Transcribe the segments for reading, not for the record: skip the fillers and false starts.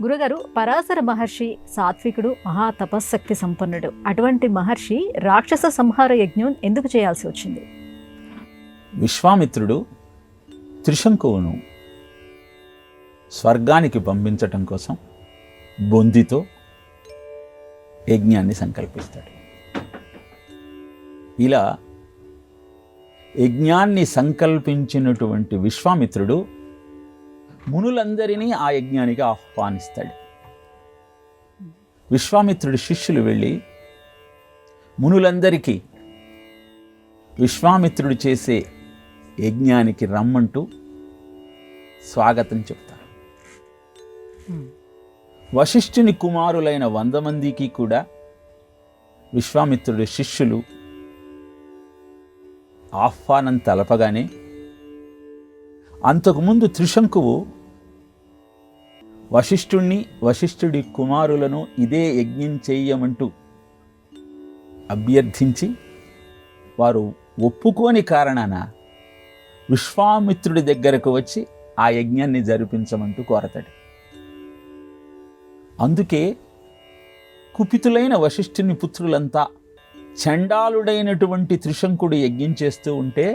గురుగారు, పరాశర మహర్షి సాత్వికుడు, మహాతపశక్తి సంపన్నుడు. అటువంటి మహర్షి రాక్షస సంహార యజ్ఞం ఎందుకు చేయాల్సి వచ్చింది? విశ్వామిత్రుడు త్రిశంకువును స్వర్గానికి పంపించటం కోసం బొందితో యజ్ఞాన్ని సంకల్పిస్తాడు. ఇలా యజ్ఞాన్ని సంకల్పించినటువంటి విశ్వామిత్రుడు మునులందరినీ ఆ యజ్ఞానికి ఆహ్వానిస్తాడు. విశ్వామిత్రుడి శిష్యులు వెళ్ళి మునులందరికీ విశ్వామిత్రుడు చేసే యజ్ఞానికి రమ్మంటూ స్వాగతం చెప్తారు. వశిష్ఠుని కుమారులైన 100 మందికి కూడా విశ్వామిత్రుడి శిష్యులు ఆహ్వానం తెలపగానే అంతకుముందు త్రిశంకువు వశిష్ఠుడి కుమారులను ఇదే యజ్ఞం చెయ్యమంటూ అభ్యర్థించి వారు ఒప్పుకోని కారణాన విశ్వామిత్రుడి దగ్గరకు వచ్చి ఆ యజ్ఞాన్ని జరిపించమంటూ కోరతాడు. అందుకే కుపితులైన వశిష్ఠుని పుత్రులంతా చండాలుడైనటువంటి త్రిశంకుడు యజ్ఞం చేస్తూ ఉంటే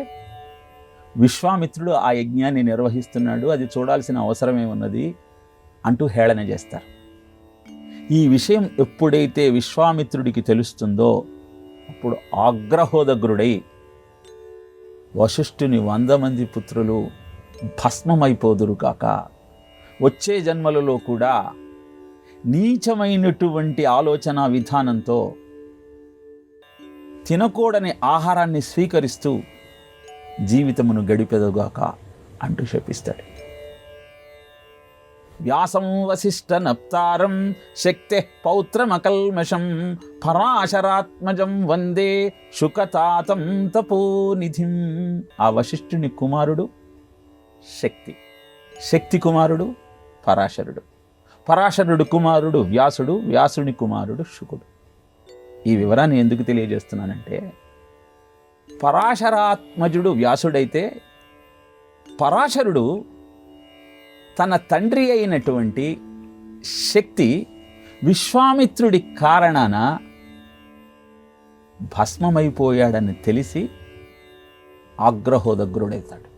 విశ్వామిత్రుడు ఆ యజ్ఞాన్ని నిర్వహిస్తున్నాడు, అది చూడాల్సిన అవసరమే ఉన్నది అంటూ హేళన చేస్తారు. ఈ విషయం ఎప్పుడైతే విశ్వామిత్రుడికి తెలుస్తుందో అప్పుడు ఆగ్రహోదగ్రుడై వశిష్ఠుని 100 మంది పుత్రులు భస్మమైపోదురు కాక, వచ్చే జన్మలలో కూడా నీచమైనటువంటి ఆలోచన విధానంతో తినకూడని ఆహారాన్ని స్వీకరిస్తూ జీవితమును గడిపెదగాక అంటూ శపిస్తాడు. వ్యాసం వశిష్ఠ నప్తారం శక్తే పౌత్రమకల్మషం పరాశరాత్మజం వందే శుకతాతం తపోనిధిం. ఆ వశిష్ఠుని కుమారుడు శక్తి కుమారుడు పరాశరుడు, పరాశరుడు కుమారుడు వ్యాసుడు, వ్యాసుని కుమారుడు శుకుడు. ఈ వివరాన్ని ఎందుకు తెలియజేస్తున్నానంటే, పరాశరాత్మజుడు వ్యాసుడైతే పరాశరుడు తన తండ్రి అయినటువంటి శక్తి విశ్వామిత్రుడి కారణాన భస్మమైపోయాడని తెలిసి ఆగ్రహోదగ్రుడవుతాడు.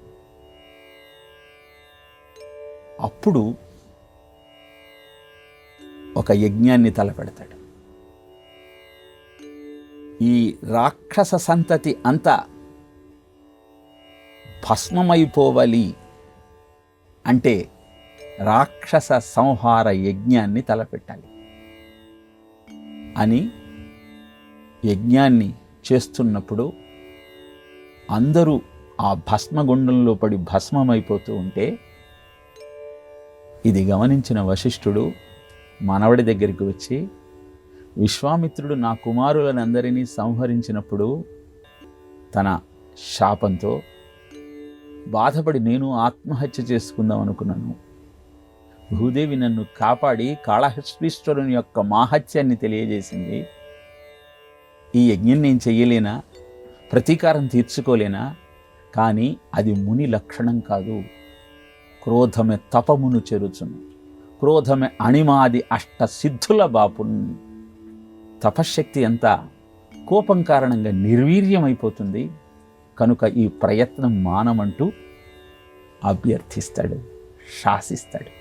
అప్పుడు ఒక యజ్ఞాన్ని తలపెడతాడు. ఈ రాక్షస సంతతి అంతా భస్మమైపోవాలి అంటే రాక్షస సంహార యజ్ఞాన్ని తలపెట్టాలి అని యజ్ఞాన్ని చేస్తున్నప్పుడు అందరూ ఆ భస్మగుండంలో పడి భస్మమైపోతూ ఉంటే ఇది గమనించిన వశిష్ఠుడు మనవడి దగ్గరికి వచ్చి, విశ్వామిత్రుడు నా కుమారులనందరినీ సంహరించినప్పుడు తన శాపంతో బాధపడి నేను ఆత్మహత్య చేసుకుందాం అనుకున్నాను. భూదేవి నన్ను కాపాడి కాళహస్తీశ్వరుని యొక్క మాహత్యాన్ని తెలియజేసింది. ఈ యజ్ఞం నేను చెయ్యలేనా, ప్రతీకారం తీర్చుకోలేనా? కానీ అది ముని లక్షణం కాదు. క్రోధమే తపమును చెరుచును, క్రోధమే అణిమాది అష్ట సిద్ధుల బాపున్. తపశ్శక్తి అంతా కోపం కారణంగా నిర్వీర్యమైపోతుంది, కనుక ఈ ప్రయత్నం మానమంటూ అభ్యర్థిస్తాడు, శాసిస్తాడు.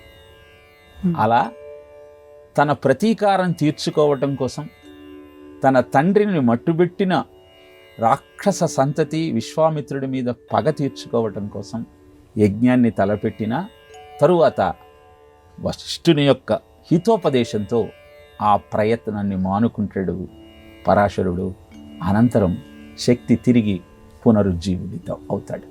అలా తన ప్రతీకారం తీర్చుకోవటం కోసం తన తండ్రిని మట్టుబెట్టిన రాక్షస సంతతి విశ్వామిత్రుడి మీద పగ తీర్చుకోవటం కోసం యజ్ఞాన్ని తలపెట్టిన తరువాత వశిష్ఠుని యొక్క హితోపదేశంతో ఆ ప్రయత్నాన్ని మానుకుంటాడు పరాశరుడు. అనంతరం శక్తి తిరిగి పునరుజ్జీవితం అవుతాడు.